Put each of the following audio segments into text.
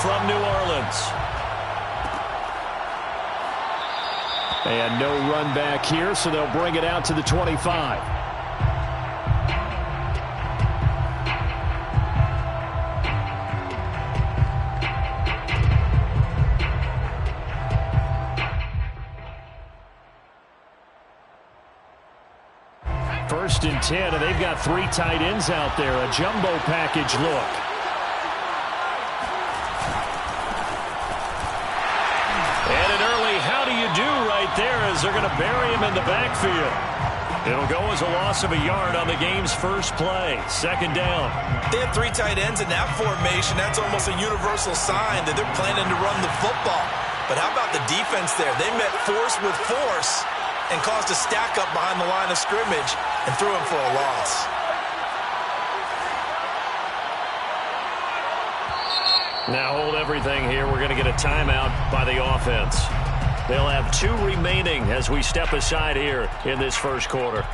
from New Orleans. And no run back here, so they'll bring it out to the 25. First and 10, and they've got 3 tight ends out there. A jumbo package look. And an early how do you do right there as they're going to bury him in the backfield. It'll go as a loss of a yard on the game's first play. Second down. They have 3 tight ends in that formation. That's almost a universal sign that they're planning to run the football. But how about the defense there? They met force with force and caused a stack up behind the line of scrimmage and threw him for a loss. Now hold everything here. We're going to get a timeout by the offense. They'll have 2 remaining as we step aside here in this first quarter.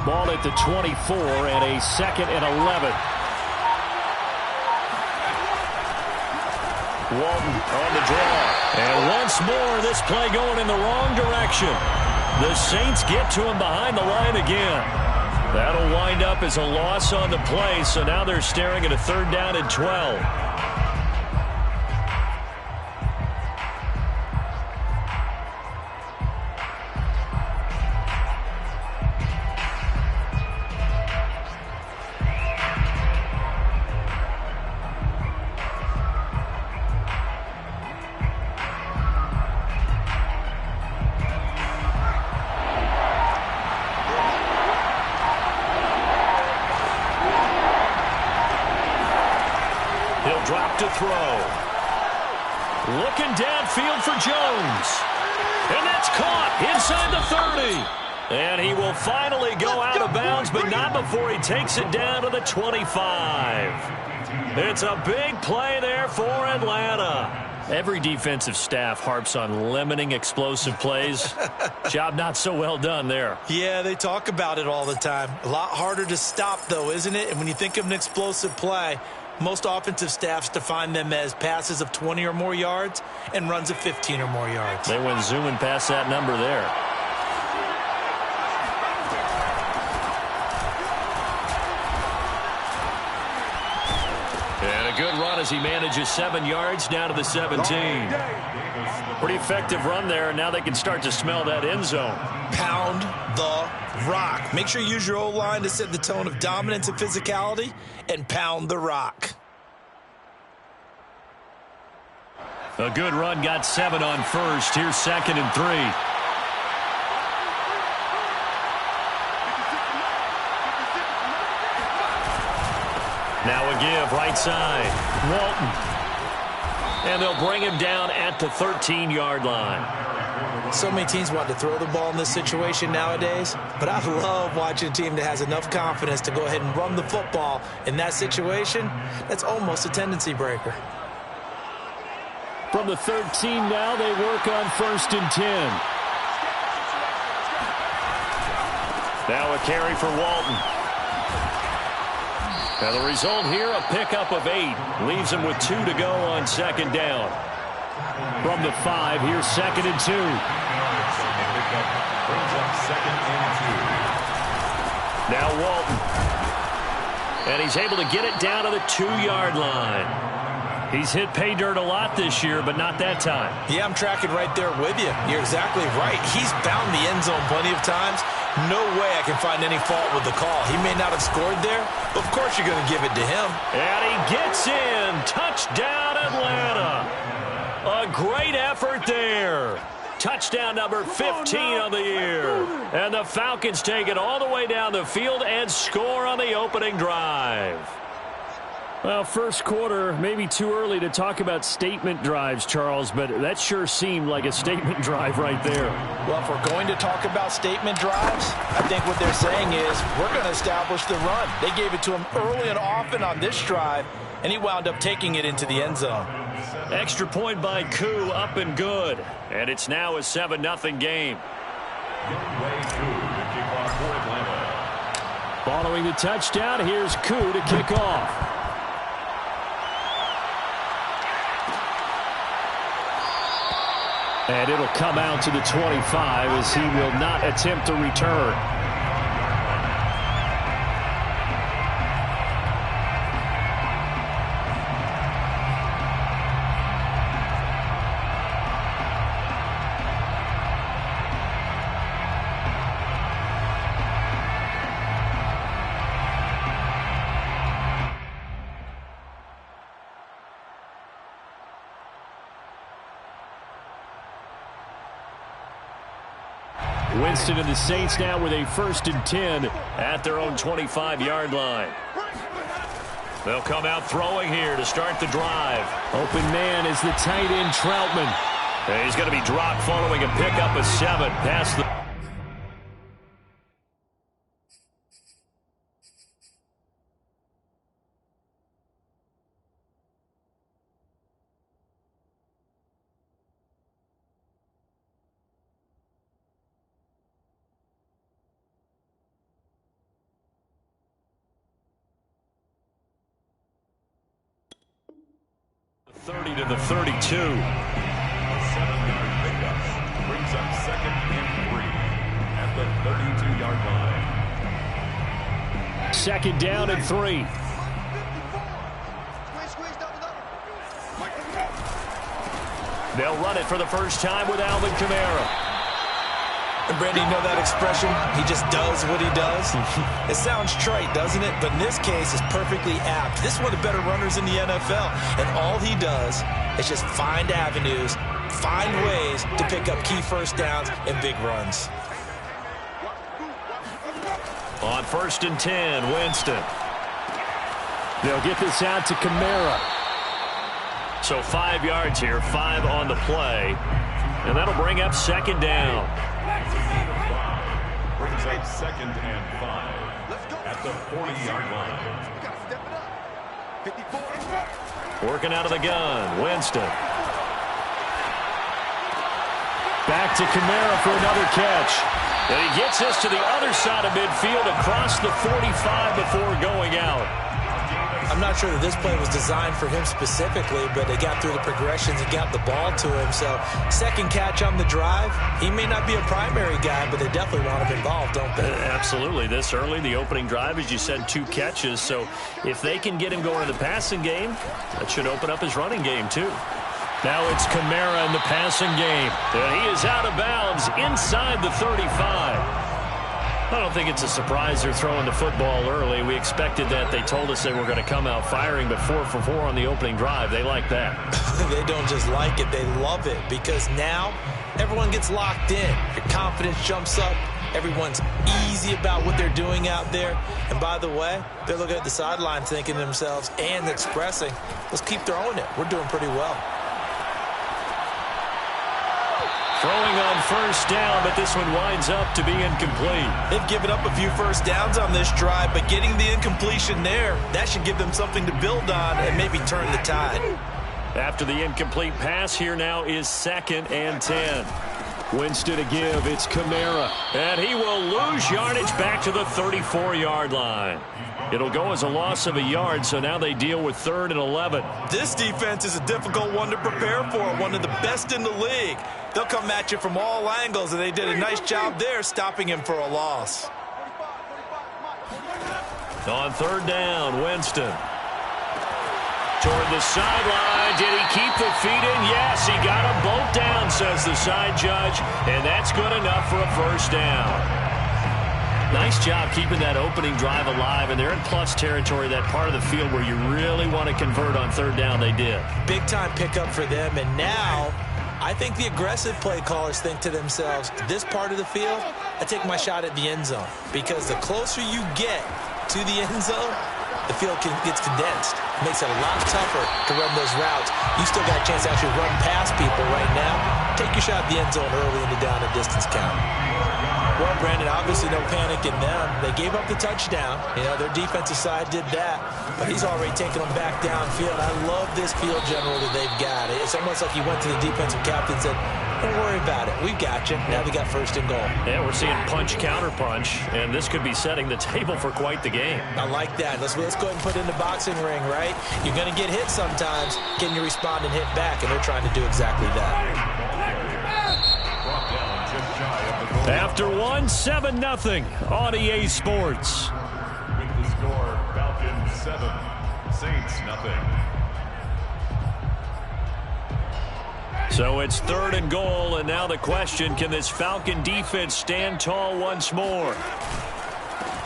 Ball at the 24 and a 2nd and 11. Walton on the draw. And once more, this play going in the wrong direction. The Saints get to him behind the line again. That'll wind up as a loss on the play, so now they're staring at a 3rd down and 12. Drop to throw. Looking downfield for Jones. And that's caught inside the 30. And he will finally go out of bounds, but not before he takes it down to the 25. It's a big play there for Atlanta. Every defensive staff harps on limiting explosive plays. Job not so well done there. Yeah, they talk about it all the time. A lot harder to stop, though, isn't it? And when you think of an explosive play, most offensive staffs define them as passes of 20 or more yards and runs of 15 or more yards. They went zooming past that number there. And a good run as he manages 7 yards down to the 17. Pretty effective run there, and now they can start to smell that end zone. Pound the rock. Make sure you use your O-line to set the tone of dominance and physicality, and pound the rock. A good run, got 7 on first. Here's 2nd and 3. Now a give, right side. Walton. And they'll bring him down at the 13-yard line. So many teams want to throw the ball in this situation nowadays, but I love watching a team that has enough confidence to go ahead and run the football in that situation. That's almost a tendency breaker. From the 13 now, they work on 1st and 10. Now a carry for Walton. And the result here, a pickup of 8. Leaves him with 2 to go on 2nd down. From the 5, here's 2nd and 2. Now Walton. And he's able to get it down to the 2-yard line. He's hit pay dirt a lot this year, but not that time. Yeah, I'm tracking right there with you. You're exactly right. He's found the end zone plenty of times. No way I can find any fault with the call. He may not have scored there, but of course you're going to give it to him. And he gets in. Touchdown, Atlanta. A great effort there. Touchdown number 15 on the year. And the Falcons take it all the way down the field and score on the opening drive. Well, first quarter, maybe too early to talk about statement drives, Charles, but that sure seemed like a statement drive right there. Well, if we're going to talk about statement drives, I think what they're saying is we're going to establish the run. They gave it to him early and often on this drive, and he wound up taking it into the end zone. Extra point by Koo, up and good. And it's now a 7-0 game. Following the touchdown, here's Koo to kick off. And it'll come out to the 25 as he will not attempt to return. Winston and the Saints now with a 1st and 10 at their own 25-yard line. They'll come out throwing here to start the drive. Open man is the tight end Troutman. And he's going to be dropped following a pickup of 7 past the... ...30 to the 32. 7-yard pickup brings up 2nd and 3 at the 32-yard line. 2nd down and 3. They'll run it for the first time with Alvin Kamara. And Brady, you know that expression? He just does what he does. It sounds trite, doesn't it? But in this case, it's perfectly apt. This is one of the better runners in the NFL. And all he does is just find avenues, find ways to pick up key first downs and big runs. On 1st and 10, Winston. They'll get this out to Kamara. So 5 yards here, 5 on the play. And that'll bring up 2nd down. Brings up 2nd and 5 at the 40-yard line. Working out of the gun, Winston. Back to Kamara for another catch. And he gets this to the other side of midfield across the 45 before going out. I'm not sure that this play was designed for him specifically, but they got through the progressions and got the ball to him. So 2nd catch on the drive. He may not be a primary guy, but they definitely want him involved, don't they? Absolutely. This early, the opening drive, as you said, 2 catches. So if they can get him going in the passing game, that should open up his running game too. Now it's Kamara in the passing game. And he is out of bounds inside the 35. I don't think it's a surprise they're throwing the football early. We expected that. They told us they were going to come out firing, but 4 for 4 on the opening drive. They like that. They don't just like it. They love it because now everyone gets locked in. Your confidence jumps up. Everyone's easy about what they're doing out there. And by the way, they're looking at the sideline thinking to themselves and expressing, let's keep throwing it. We're doing pretty well. Throwing on 1st down, but this one winds up to be incomplete. They've given up a few first downs on this drive, but getting the incompletion there, that should give them something to build on and maybe turn the tide. After the incomplete pass, here now is 2nd and 10. Winston to give, it's Kamara. And he will lose yardage back to the 34-yard line. It'll go as a loss of a yard, so now they deal with 3rd and 11. This defense is a difficult one to prepare for, one of the best in the league. They'll come at you from all angles, and they did a nice job there stopping him for a loss. On 3rd down, Winston. Toward the sideline. Did he keep the feet in? Yes, he got them both down, says the side judge, and that's good enough for a 1st down. Nice job keeping that opening drive alive, and they're in plus territory, that part of the field where you really want to convert on 3rd down. They did. Big-time pickup for them, and now I think the aggressive play callers think to themselves, this part of the field, I take my shot at the end zone, because the closer you get to the end zone, the field gets condensed. makes it a lot tougher to run those routes. You still got a chance to actually run past people right now. Take your shot at the end zone early in the down and distance count. Well, Brandon, obviously no panic in them. They gave up the touchdown. You know, their defensive side did that, but he's already taken them back downfield. I love this field general that they've got. It's almost like he went to the defensive captain and said, don't worry about it. We've got you. Now they got first and goal. Yeah, we're seeing punch, counter punch, and this could be setting the table for quite the game. I like that. Let's go ahead and put it in the boxing ring, right? You're going to get hit sometimes. Can you respond and hit back? And they're trying to do exactly that. After 7-0 on EA Sports. With the score, Falcons 7, Saints 0. So it's 3rd and goal, and now the question, can this Falcon defense stand tall once more?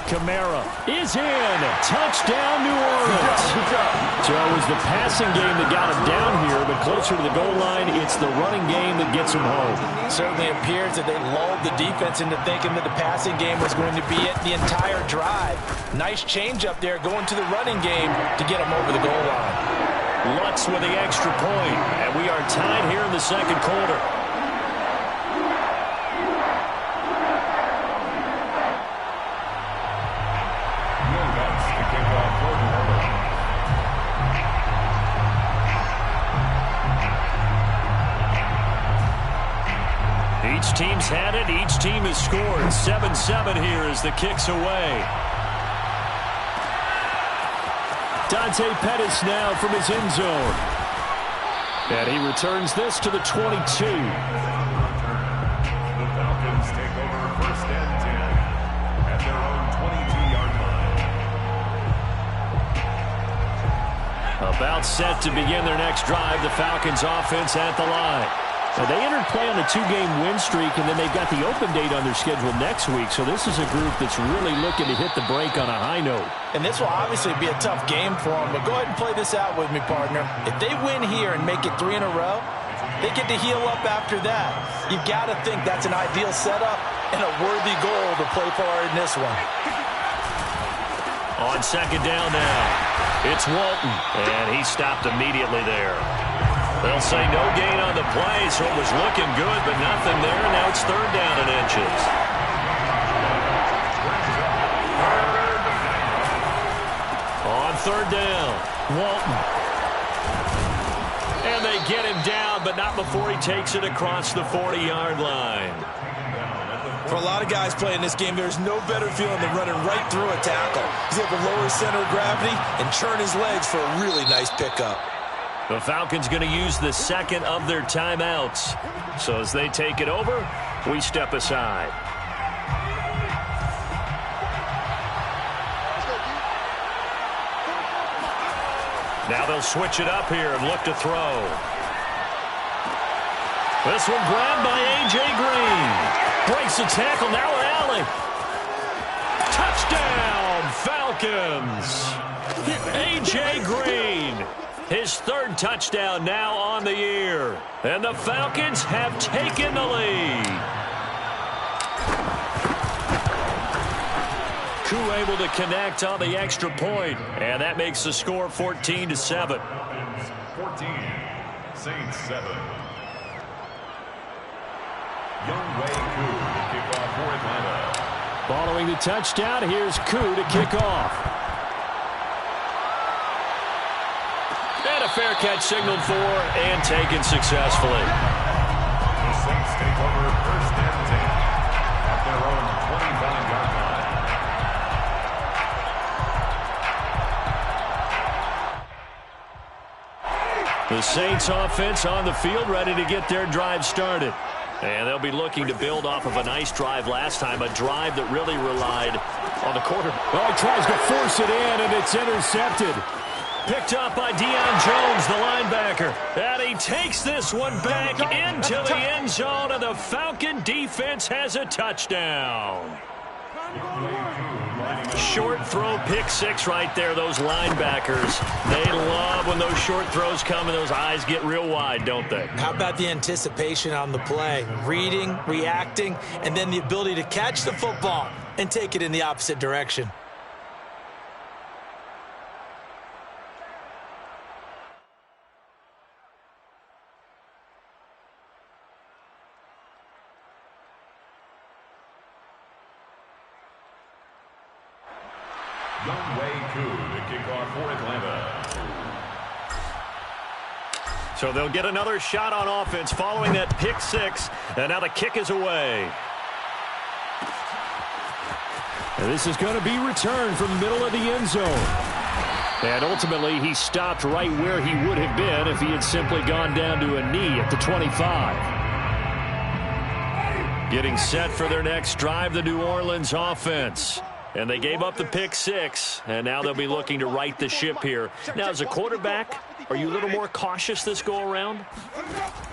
Kamara is in. Touchdown, New Orleans. So it was the passing game that got him down here, but closer to the goal line, it's the running game that gets him home. Certainly appears that they lulled the defense into thinking that the passing game was going to be it the entire drive. Nice change up there going to the running game to get him over the goal line. Lutz with the extra point, and we are tied here in the second quarter. Each team's had it. Each team has scored. 7-7 here as the kick's away. Dante Pettis now from his end zone. And he returns this to the 22. The Falcons take over 1st and 10 at their own 22-yard line. About set to begin their next drive. The Falcons offense at the line. Now, they entered play on a 2-game win streak, and then they've got the open date on their schedule next week. So this is a group that's really looking to hit the break on a high note. And this will obviously be a tough game for them, but go ahead and play this out with me, partner. If they win here and make it 3 in a row, they get to heal up after that. You've got to think that's an ideal setup and a worthy goal to play for in this one. On 2nd down now, it's Walton, and he stopped immediately there. They'll say no gain on the play, so it was looking good, but nothing there. Now it's 3rd down and inches. On 3rd down, Walton. And they get him down, but not before he takes it across the 40-yard line. For a lot of guys playing this game, there's no better feeling than running right through a tackle. He's able to lower his center of gravity and churn his legs for a really nice pickup. The Falcons going to use the 2nd of their timeouts. So as they take it over, we step aside. Now they'll switch it up here and look to throw. This one grabbed by A.J. Green. Breaks the tackle, now an alley. Touchdown, Falcons. A.J. Green. His 3rd touchdown now on the year. And the Falcons have taken the lead. Koo able to connect on the extra point. And that makes the score 14-7. 14, Saints 7. Younghoe Koo to kick off for Atlanta. Following the touchdown, here's Koo to kick off. And a fair catch signaled for and taken successfully. The Saints take over 1st and 10 at their own 29-yard line. The Saints offense on the field, ready to get their drive started. And they'll be looking to build off of a nice drive last time, a drive that really relied on the quarterback. Oh, he tries to force it in, and it's intercepted. Picked up by Deion Jones, the linebacker. And he takes this one back into the end zone, and the Falcon defense has a touchdown. Short throw, pick 6 right there, those linebackers. They love when those short throws come and those eyes get real wide, don't they? How about the anticipation on the play? Reading, reacting, and then the ability to catch the football and take it in the opposite direction. the kickoff for Atlanta. So they'll get another shot on offense following that pick six, and now the kick is away. And this is going to be returned from the middle of the end zone. And ultimately, he stopped right where he would have been if he had simply gone down to a knee at the 25. Getting set for their next drive, the New Orleans offense. And they gave up the pick six, and now they'll be looking to right the ship here. Now, as a quarterback, are you a little more cautious this go-around?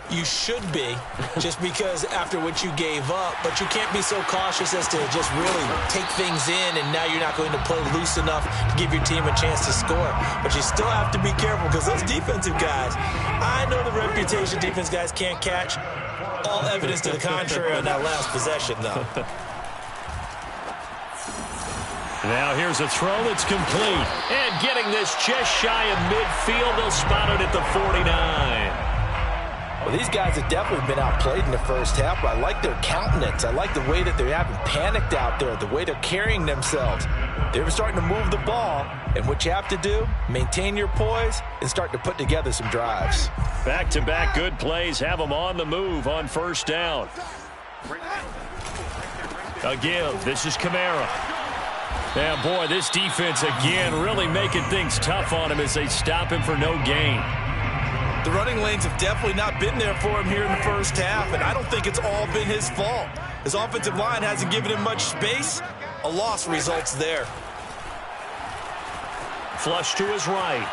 You should be, just because after what you gave up, but you can't be so cautious as to just really take things in, and now you're not going to play loose enough to give your team a chance to score. But you still have to be careful because those defensive guys, I know the reputation defense guys can't catch. All evidence to the contrary on that last possession, though. Now here's a throw that's complete. And getting this just shy of midfield, they'll spot it at the 49. Well, these guys have definitely been outplayed in the first half, but I like their countenance. I like the way that they haven't panicked out there, the way they're carrying themselves. They're starting to move the ball, and what you have to do, maintain your poise and start to put together some drives. Back-to-back good plays have them on the move on first down. A give. This is Kamara. Yeah, boy, this defense again really making things tough on him as they stop him for no gain. The running lanes have definitely not been there for him here in the first half, and I don't think it's all been his fault. His offensive line hasn't given him much space. A loss results there. Flush to his right.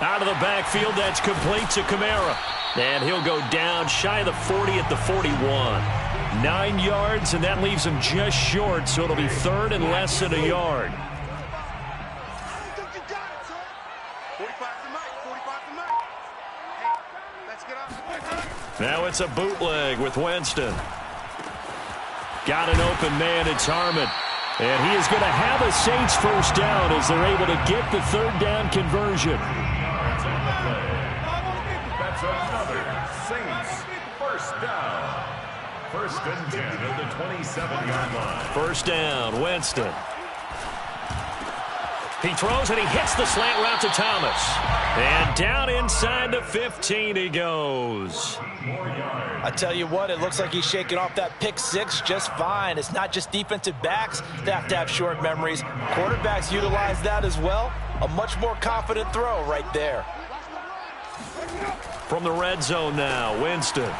Out of the backfield, that's complete to Kamara. And he'll go down shy of the 40 at the 41. 9 yards, and that leaves him just short, so it'll be third and less than a yard. Now it's a bootleg with Winston. Got an open man, it's Harmon. And he is going to have a Saints first down as they're able to get the third down conversion. That's another Saints first down. First and 10 at the 27-yard line. First down, Winston. He throws and he hits the slant route to Thomas. And down inside the 15 he goes. I tell you what, it looks like he's shaking off that pick six just fine. It's not just defensive backs that have to have short memories. Quarterbacks utilize that as well. A much more confident throw right there. From the red zone now, Winston.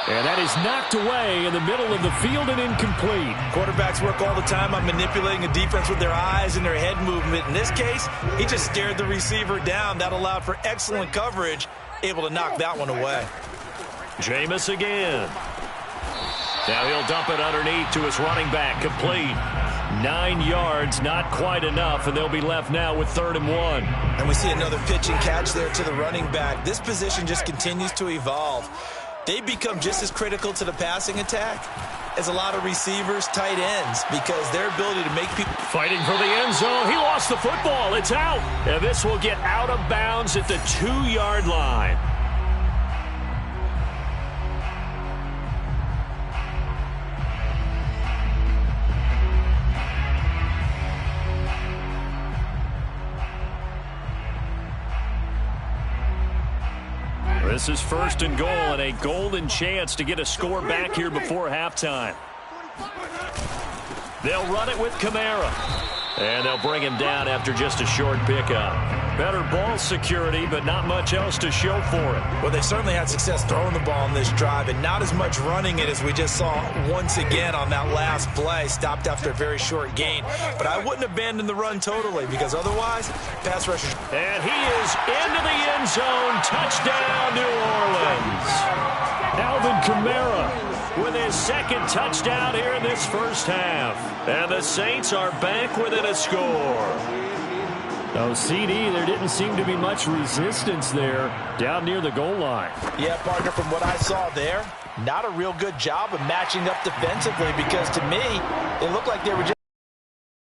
And that is knocked away in the middle of the field and incomplete. Quarterbacks work all the time on manipulating a defense with their eyes and their head movement. In this case, he just stared the receiver down. That allowed for excellent coverage, able to knock that one away. Jameis again. Now he'll dump it underneath to his running back, complete. 9 yards, not quite enough, and they'll be left now with 3rd and 1. And we see another pitch and catch there to the running back. This position just continues to evolve. They become just as critical to the passing attack as a lot of receivers, tight ends, because their ability to make people... Fighting for the end zone. He lost the football. It's out. And this will get out of bounds at the 2-yard line. This is 1st and goal and a golden chance to get a score back here before halftime. They'll run it with Kamara. And they'll bring him down after just a short pickup. Better ball security, but not much else to show for it. Well, they certainly had success throwing the ball in this drive, and not as much running it as we just saw once again on that last play. Stopped after a very short gain. But I wouldn't abandon the run totally, because otherwise, pass rushers... And he is into the end zone. Touchdown, New Orleans. Alvin Kamara with his 2nd touchdown here in this first half. And the Saints are back within a score. Oh, CD, there didn't seem to be much resistance there down near the goal line. Yeah, partner, from what I saw there, not a real good job of matching up defensively, because to me, it looked like they were just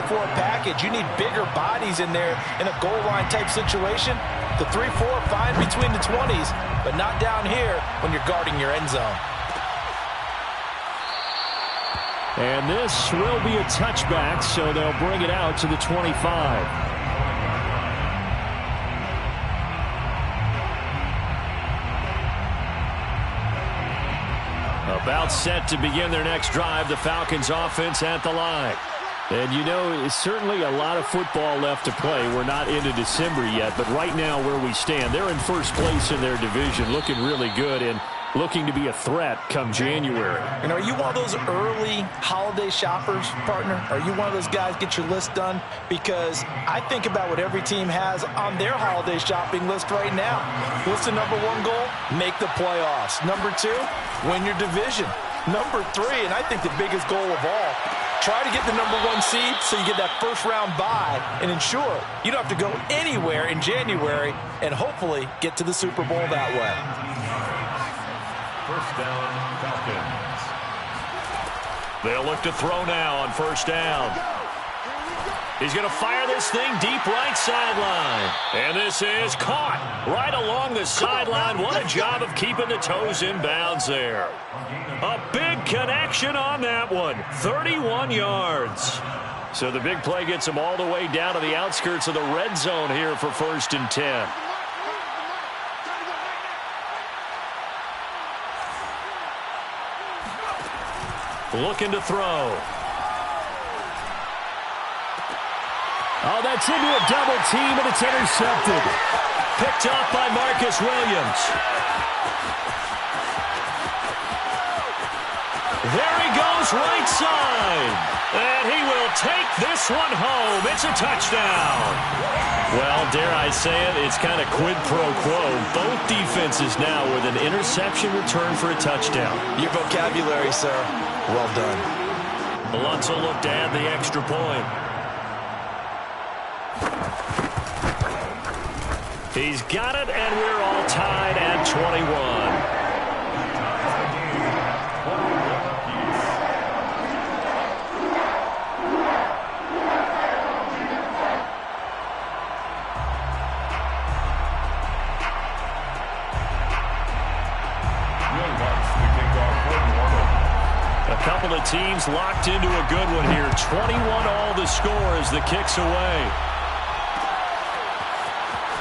for a package. You need bigger bodies in there in a goal line type situation. The 3-4 fine between the 20s, but not down here when you're guarding your end zone. And this will be a touchback, so they'll bring it out to the 25. About set to begin their next drive, the Falcons offense at the line. And you know, it's certainly a lot of football left to play. We're not into December yet, but right now where we stand, they're in first place in their division, looking really good and looking to be a threat come January. And are you one of those early holiday shoppers, partner? Are you one of those guys get your list done? Because I think about what every team has on their holiday shopping list right now. What's the number one goal? Make the playoffs. Number 2, win your division. Number 3, and I think the biggest goal of all, try to get the number 1 seed so you get that first round bye and ensure you don't have to go anywhere in January and hopefully get to the Super Bowl that way. First down, Falcons. They'll look to throw now on first down. He's going to fire this thing deep right sideline. And this is caught right along the sideline. What a job of keeping the toes in bounds there. A big connection on that one. 31 yards. So the big play gets him all the way down to the outskirts of the red zone here for 1st and 10. Looking to throw. Oh, that's into a double team, and it's intercepted. Picked off by Marcus Williams. There he goes, right side. And he will take this one home. It's a touchdown. Well, dare I say it, it's kind of quid pro quo. Both defenses now with an interception return for a touchdown. Your vocabulary, sir. Well done. Lutz will look to add the extra point. He's got it, and we're all tied at 21. A couple of teams locked into a good one here. 21 all the score as the kick's away.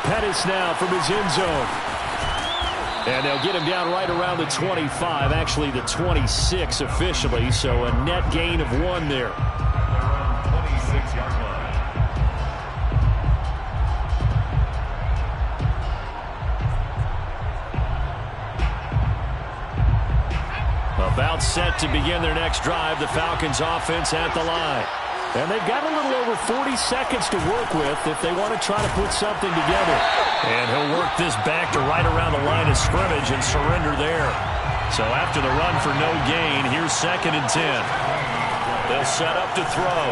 Pettis now from his end zone. And they'll get him down right around the 25, actually the 26 officially, so a net gain of 1 there. Around 26-yard line. About set to begin their next drive, the Falcons offense at the line. And they've got a little over 40 seconds to work with if they want to try to put something together. And he'll work this back to right around the line of scrimmage and surrender there. So after the run for no gain, here's 2nd and 10. They'll set up to throw.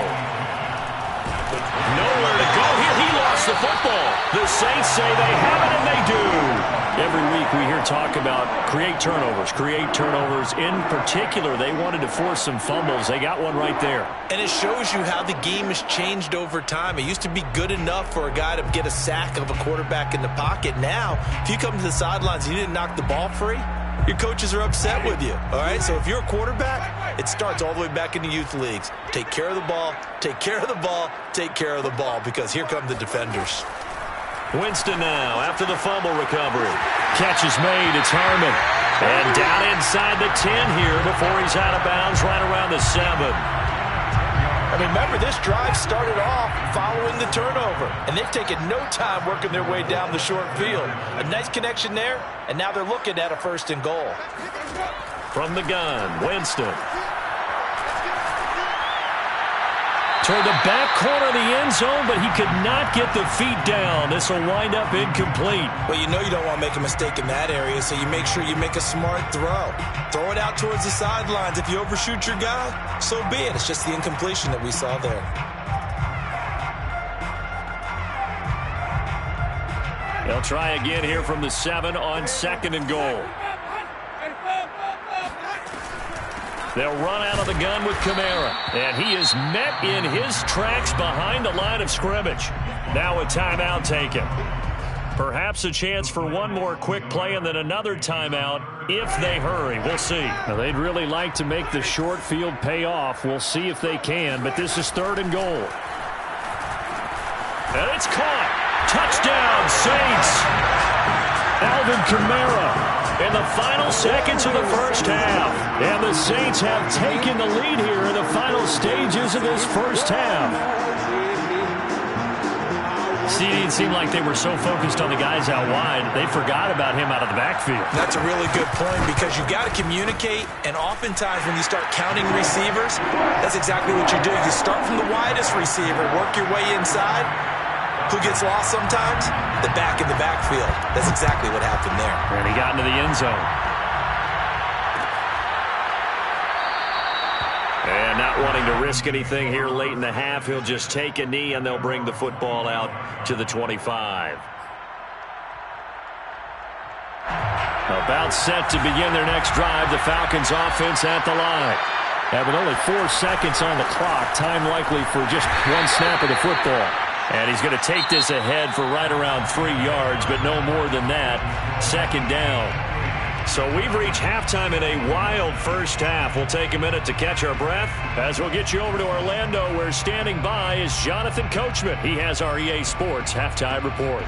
Nowhere to go here. He lost the football. The Saints say they have it, and they do. Every week we hear talk about create turnovers. In particular, they wanted to force some fumbles. They got one right there. And it shows you how the game has changed over time. It used to be good enough for a guy to get a sack of a quarterback in the pocket. Now, if you come to the sidelines and you didn't knock the ball free, your coaches are upset with you. All right, so if you're a quarterback, it starts all the way back in the youth leagues. Take care of the ball, take care of the ball, take care of the ball, because here come the defenders. Winston now after the fumble recovery. Catch is made. It's Harmon. And down inside the 10 here before he's out of bounds right around the 7. And remember, this drive started off following the turnover, and they've taken no time working their way down the short field. A nice connection there, and now they're looking at a 1st and goal. From the gun, Winston. Toward the back corner of the end zone, but he could not get the feet down. This will wind up incomplete. Well, you know you don't want to make a mistake in that area, so you make sure you make a smart throw. Throw it out towards the sidelines. If you overshoot your guy, so be it. It's just the incompletion that we saw there. They'll try again here from the 7 on 2nd and goal. They'll run out of the gun with Kamara. And he is met in his tracks behind the line of scrimmage. Now a timeout taken. Perhaps a chance for one more quick play and then another timeout if they hurry. We'll see. Now, they'd really like to make the short field pay off. We'll see if they can, but this is 3rd and goal. And it's caught. Touchdown, Saints. Alvin Kamara in the final seconds of the first half. And the Saints have taken the lead here in the final stages of this first half. See, it seemed like they were so focused on the guys out wide, they forgot about him out of the backfield. That's a really good point because you've got to communicate, and oftentimes when you start counting receivers, that's exactly what you do. You start from the widest receiver, work your way inside. Who gets lost sometimes? The back in the backfield. That's exactly what happened there. And he got into the end zone. And not wanting to risk anything here late in the half, he'll just take a knee and they'll bring the football out to the 25. About set to begin their next drive, the Falcons offense at the line. Having only 4 seconds on the clock, time likely for just one snap of the football. And he's going to take this ahead for right around 3 yards, but no more than that. 2nd down. So we've reached halftime in a wild first half. We'll take a minute to catch our breath as we'll get you over to Orlando, where standing by is Jonathan Coachman. He has our EA Sports Halftime Report.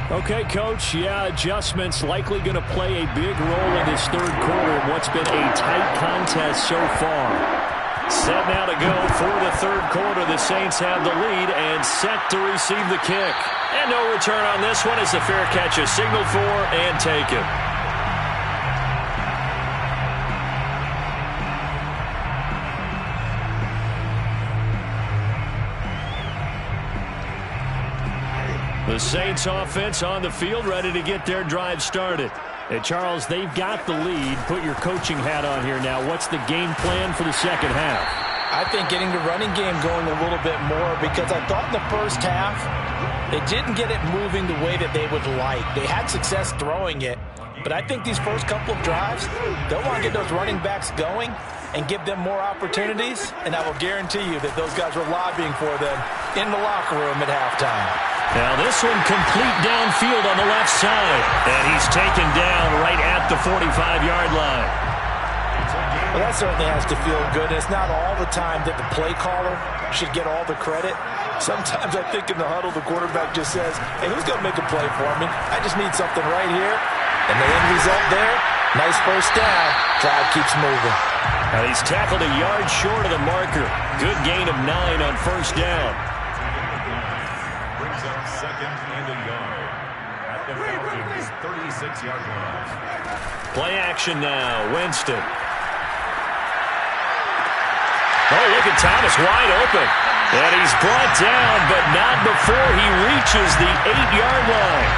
Okay, Coach, adjustments likely going to play a big role in this 3rd quarter in what's been a tight contest so far. Set now to go for the 3rd quarter. The Saints have the lead and set to receive the kick. And no return on this one as the fair catch is signaled for and taken. The Saints offense on the field, ready to get their drive started. And Charles, they've got the lead. Put your coaching hat on here now. What's the game plan for the second half? I think getting the running game going a little bit more, because I thought in the first half they didn't get it moving the way that they would like. They had success throwing it, but I think these first couple of drives, they'll want to get those running backs going and give them more opportunities, and I will guarantee you that those guys were lobbying for them in the locker room at halftime. Now this one complete downfield on the left side, and he's taken down right at the 45-yard line. Well, that certainly has to feel good. It's not all the time that the play caller should get all the credit. Sometimes I think in the huddle the quarterback just says, hey, who's going to make a play for me? I just need something right here. And the end result there, nice first down. Drive keeps moving. Now he's tackled a yard short of the marker. Good gain of 9 on first down. Brings up 2nd and a yard at the Falcons' 36-yard line. Play action now. Winston. Oh, look at Thomas wide open. And he's brought down, but not before he reaches the 8-yard line.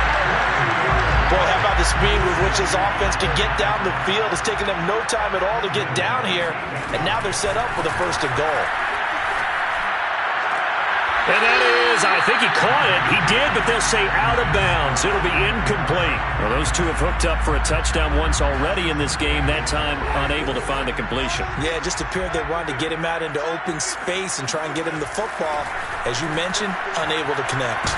Boy, how about the speed with which this offense can get down the field? It's taken them no time at all to get down here, and now they're set up for the 1st and goal. And that is, I think he caught it. He did, but they'll say out of bounds. It'll be incomplete. Well, those two have hooked up for a touchdown once already in this game, that time unable to find the completion. Yeah, it just appeared they wanted to get him out into open space and try and get him the football. As you mentioned, unable to connect.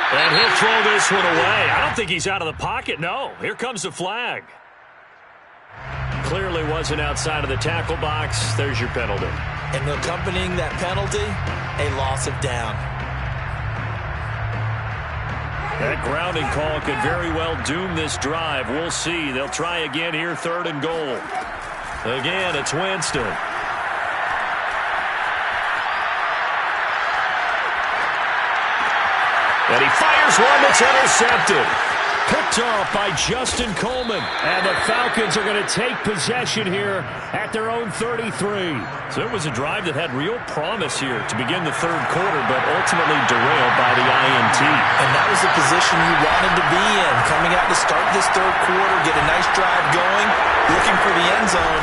And he'll throw this one away. I don't think he's out of the pocket. No, here comes the flag. Clearly wasn't outside of the tackle box. There's your penalty. And accompanying that penalty, a loss of down. That grounding call could very well doom this drive. We'll see. They'll try again here, 3rd and goal. Again, it's Winston. And he fires one that's intercepted. Picked off by Justin Coleman. And the Falcons are going to take possession here at their own 33. So it was a drive that had real promise here to begin the 3rd quarter, but ultimately derailed by the INT. And that was the position you wanted to be in. Coming out to start this 3rd quarter, get a nice drive going, looking for the end zone.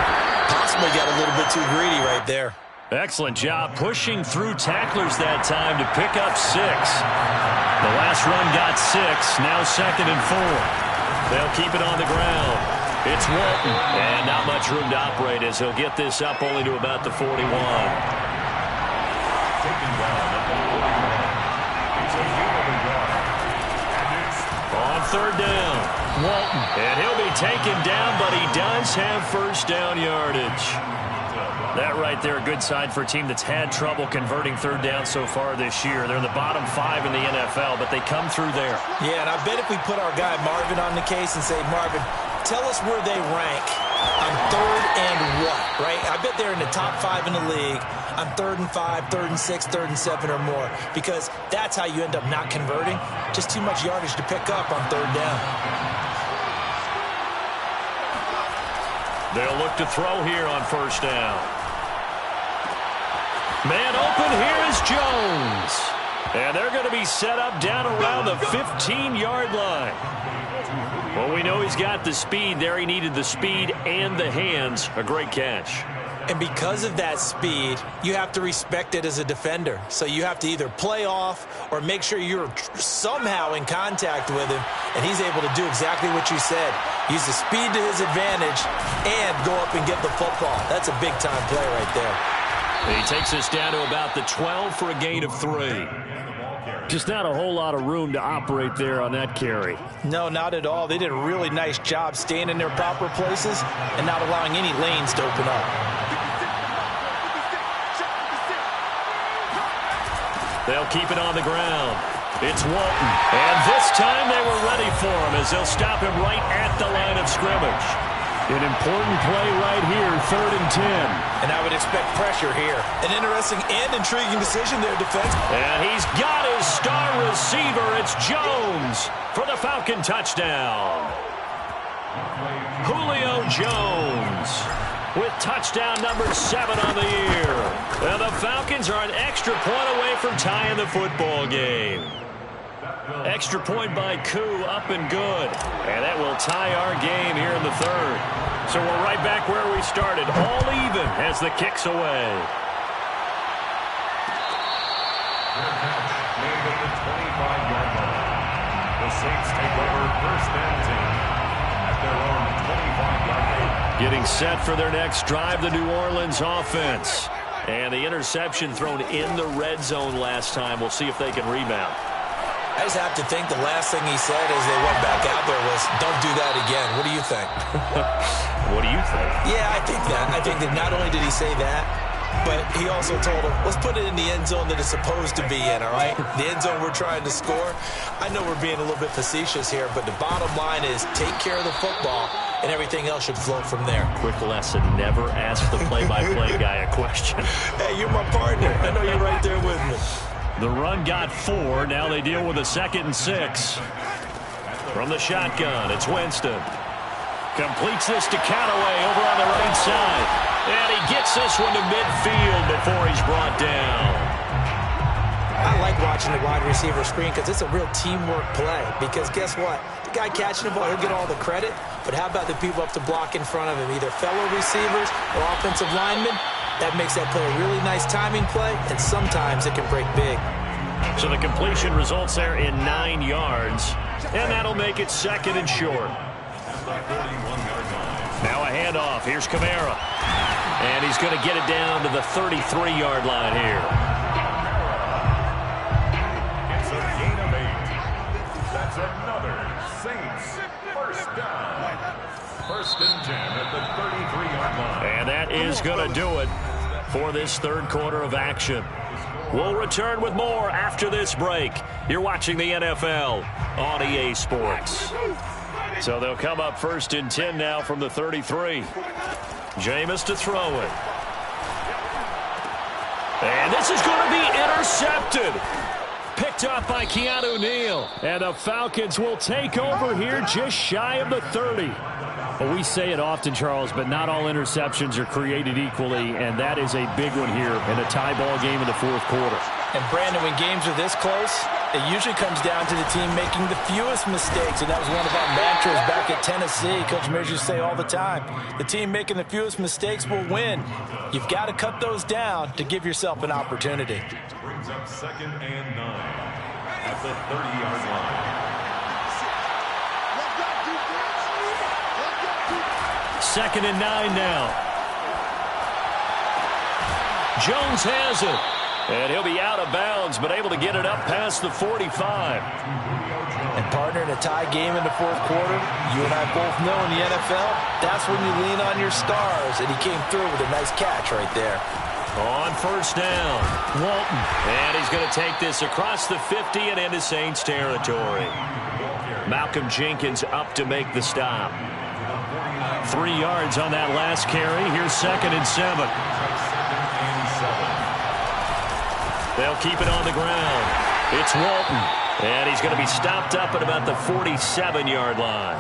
Possibly got a little bit too greedy right there. Excellent job pushing through tacklers that time to pick up 6. The last run got 6, now 2nd and 4. They'll keep it on the ground. It's Walton, and not much room to operate as he'll get this up only to about the 41. Taken down at the 41. It's a gain of a yard. And it's on 3rd down, Walton. And he'll be taken down, but he does have first down yardage. That right there, a good sign for a team that's had trouble converting 3rd down so far this year. They're in the bottom 5 in the NFL, but they come through there. Yeah, and I bet if we put our guy Marvin on the case and say, Marvin, tell us where they rank on 3rd and what, right? I bet they're in the top 5 in the league on 3rd and 5, 3rd and 6, 3rd and 7 or more, because that's how you end up not converting. Just too much yardage to pick up on 3rd down. They'll look to throw here on 1st down. Man open, here is Jones. And they're going to be set up down around the 15-yard line. Well, we know he's got the speed there. He needed the speed and the hands. A great catch. And because of that speed, you have to respect it as a defender. So you have to either play off or make sure you're somehow in contact with him, and he's able to do exactly what you said. Use the speed to his advantage and go up and get the football. That's a big-time play right there. He takes us down to about the 12 for a gain of 3. Just not a whole lot of room to operate there on that carry. No, not at all. They did a really nice job staying in their proper places and not allowing any lanes to open up. They'll keep it on the ground. It's Walton. And this time they were ready for him as they'll stop him right at the line of scrimmage. An important play right here, 3rd and 10. And I would expect pressure here. An interesting and intriguing decision there, defense. And he's got his star receiver. It's Jones for the Falcon touchdown. Julio Jones with touchdown number 7 on the year. And the Falcons are an extra point away from tying the football game. Extra point by Koo, up and good. And that will tie our game here in the 3rd. So we're right back where we started, all even as the kick's away. made at the 25-yard line. The Saints take over 1st and 10 at their own 25-yard line. Getting set for their next drive, the New Orleans offense. And the interception thrown in the red zone last time. We'll see if they can rebound. I just have to think the last thing he said as they went back out there was, don't do that again. What do you think? What do you think? Yeah, I think that. I think that not only did he say that, but he also told him, let's put it in the end zone that it's supposed to be in, all right? The end zone we're trying to score. I know we're being a little bit facetious here, but the bottom line is take care of the football, and everything else should flow from there. Quick lesson, never ask the play-by-play guy a question. Hey, you're my partner. I know you're right there with me. The run got 4. Now they deal with a 2nd and 6. From the shotgun, it's Winston. Completes this to Callaway over on the right side. And he gets this one to midfield before he's brought down. I like watching the wide receiver screen because it's a real teamwork play. Because guess what? The guy catching the ball, he'll get all the credit. But how about the people up to block in front of him? Either fellow receivers or offensive linemen. That makes that play a really nice timing play, and sometimes it can break big. So the completion results there in 9 yards, and that'll make it 2nd and short. Now a handoff. Here's Kamara. And he's going to get it down to the 33-yard line here. It's a gain of 8. That's another Saints first down. 1st and 10 at the 33-yard line. And that is going to do it for this 3rd quarter of action. We'll return with more after this break. You're watching the NFL on EA Sports. So they'll come up 1st and 10 now from the 33. Jameis to throw it. And this is going to be intercepted. Picked up by Keanu Neal. And the Falcons will take over here just shy of the 30. Well, we say it often, Charles, but not all interceptions are created equally, and that is a big one here in a tie ball game in the 4th quarter. And, Brandon, when games are this close, it usually comes down to the team making the fewest mistakes, and that was one of our mantras back at Tennessee. Coach Mears used to say all the time, the team making the fewest mistakes will win. You've got to cut those down to give yourself an opportunity. Brings up 2nd and 9. the 30-yard line. Second and 9 now. Jones has it. And he'll be out of bounds, but able to get it up past the 45. And partner, in a tie game in the fourth quarter, you and I both know in the NFL, that's when you lean on your stars. And he came through with a nice catch right there. On first down, Walton. And he's going to take this across the 50 and into Saints territory. Malcolm Jenkins up to make the stop. 3 yards on that last carry. Here's second and 7. They'll keep it on the ground. It's Walton. And he's going to be stopped up at about the 47-yard line.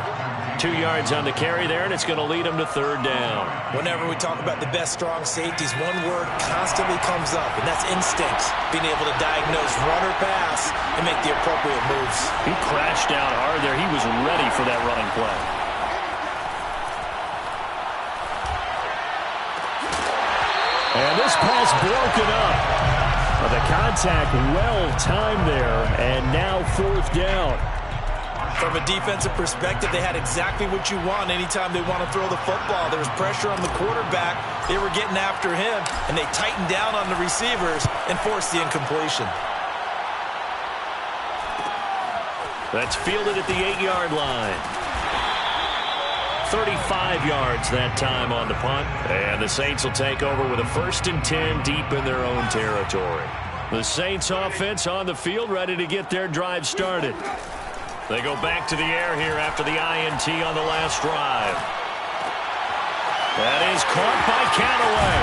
2 yards on the carry there, and it's going to lead him to third down. Whenever we talk about the best strong safeties, one word constantly comes up, and that's instincts. Being able to diagnose run or pass and make the appropriate moves. He crashed down hard there. He was ready for that running play. And this pass broken up. The contact well-timed there, and now fourth down. From a defensive perspective, they had exactly what you want anytime they want to throw the football. There was pressure on the quarterback. They were getting after him, and they tightened down on the receivers and forced the incompletion. That's fielded at the 8-yard line. 35 yards that time on the punt. And the Saints will take over with a 1st and 10 deep in their own territory. The Saints offense on the field ready to get their drive started. They go back to the air here after the INT on the last drive. That is caught by Callaway.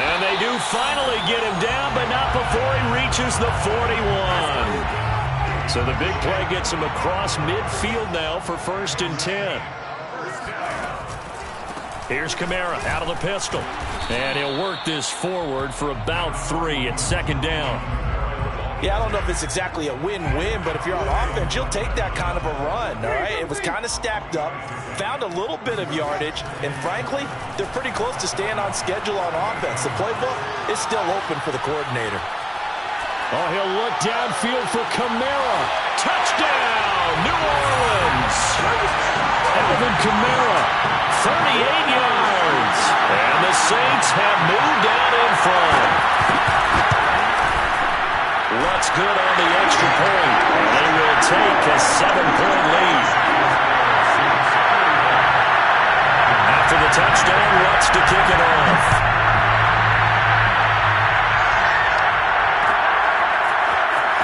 And they do finally get him down, but not before he reaches the 41. So the big play gets him across midfield now for 1st and 10. Here's Kamara out of the pistol. And he'll work this forward for about 3 at second down. Yeah, I don't know if it's exactly a win-win, but if you're on offense, you'll take that kind of a run, all right? It was kind of stacked up, found a little bit of yardage, and frankly, they're pretty close to staying on schedule on offense. The playbook is still open for the coordinator. Oh, he'll look downfield for Kamara. Touchdown, New Orleans. Alvin Kamara, 38 yards. And the Saints have moved out in front. What's good on the extra point? And they will take a 7-point lead. After the touchdown, Lutz to kick it off.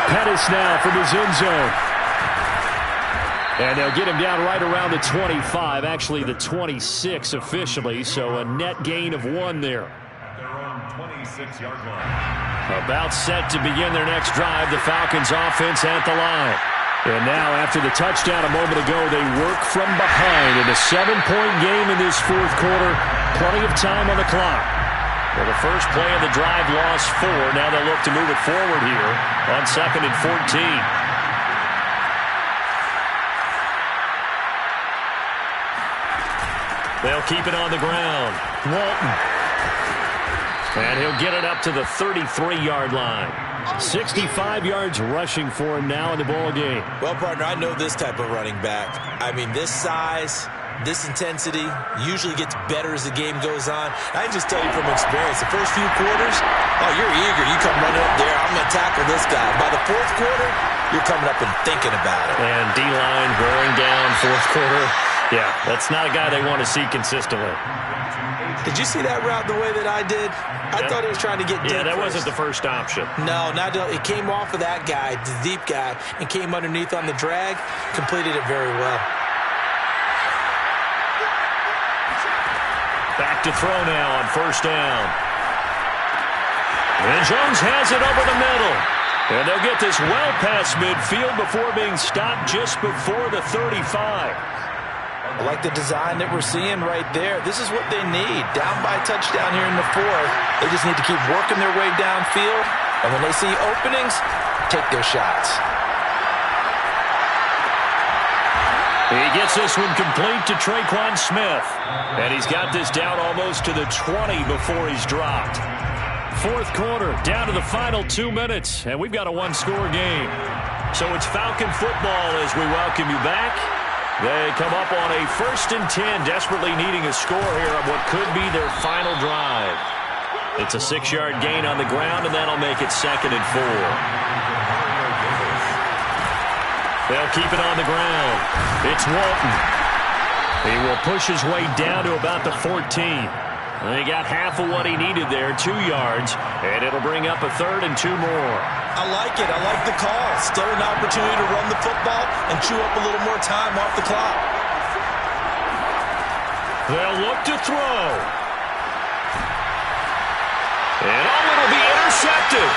Pettis now from his end zone. And they'll get him down right around the 25, actually the 26 officially, so a net gain of 1 there. At their own 26-yard line. About set to begin their next drive, the Falcons offense at the line. And now after the touchdown a moment ago, they work from behind in a 7-point game in this fourth quarter. Plenty of time on the clock. Well, the first play of the drive lost 4. Now they'll look to move it forward here on 2nd and 14. They'll keep it on the ground. Walton. And he'll get it up to the 33-yard line. 65 yards rushing for him now in the ball game. Well, partner, I know this type of running back. I mean, this size, this intensity usually gets better as the game goes on. I can just tell you from experience, the first few quarters, oh, you're eager. You come running up there, I'm going to tackle this guy. By the fourth quarter, you're coming up and thinking about it. And D-line wearing down fourth quarter. Yeah, that's not a guy they want to see consistently. Did you see that route the way that I did? I thought he was trying to get deep. Yeah, that first. wasn't the first option. No, it came off of that guy, the deep guy, and came underneath on the drag. Completed it very well. Back to throw now on first down. And Jones has it over the middle. And they'll get this well past midfield before being stopped just before the 35. I like the design that we're seeing right there. This is what they need. Down by a touchdown here in the fourth. They just need to keep working their way downfield. And when they see openings, take their shots. He gets this one complete to Traquan Smith. And he's got this down almost to the 20 before he's dropped. Fourth quarter, down to the final 2 minutes. And we've got a 1-score game. So it's Falcon football as we welcome you back. They come up on a 1st and 10, desperately needing a score here on what could be their final drive. It's a 6-yard gain on the ground, and that'll make it 2nd and 4. They'll keep it on the ground. It's Walton. He will push his way down to about the 14. He got half of what he needed there, 2 yards, and it'll bring up a 3rd and 2 more. I like it. I like the call. Still an opportunity to run the football and chew up a little more time off the clock. They'll look to throw. And it'll be intercepted.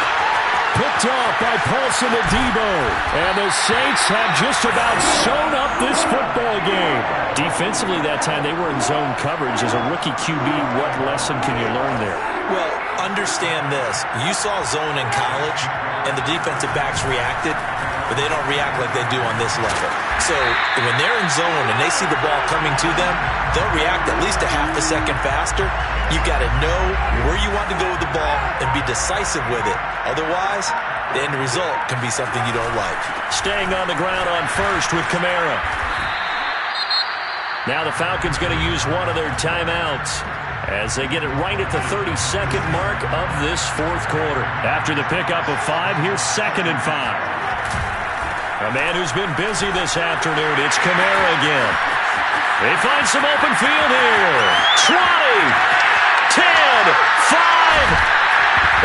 Picked off by Paulson and Debo. And the Saints have just about sewn up this football game. Defensively that time, they were in zone coverage. As a rookie QB, what lesson can you learn there? Well, understand this. You saw zone in college, and the defensive backs reacted, but they don't react like they do on this level. So when they're in zone and they see the ball coming to them, they'll react at least a half a second faster. You've got to know where you want to go with the ball and be decisive with it. Otherwise, the end result can be something you don't like. Staying on the ground on 1st with Kamara. Now the Falcons going to use one of their timeouts as they get it right at the 32nd mark of this 4th quarter. After the pickup of 5, here's 2nd and 5. A man who's been busy this afternoon. It's Kamara again. They find some open field here. 20, 10, 5.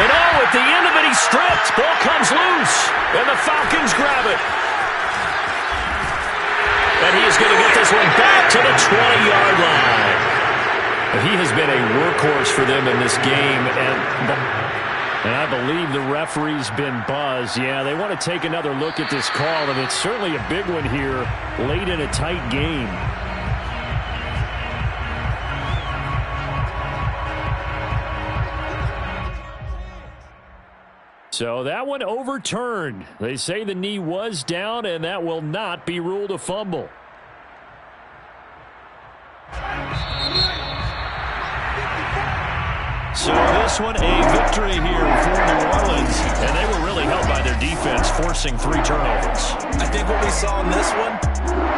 And at the end of it, he's stripped. Ball comes loose, and the Falcons grab it. And he is going to get this one back to the 20-yard line. He has been a workhorse for them in this game, and I believe the referee's been buzzed. Yeah, they want to take another look at this call, and it's certainly a big one here late in a tight game. So that one overturned. They say the knee was down, and that will not be ruled a fumble. So this one, a victory here for New Orleans, and they were really helped by their defense, forcing 3 turnovers. I think what we saw in this one,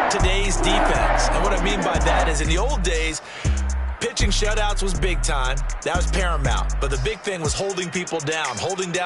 today's defense. And what I mean by that is in the old days, pitching shutouts was big time. That was paramount. But the big thing was holding people down, holding down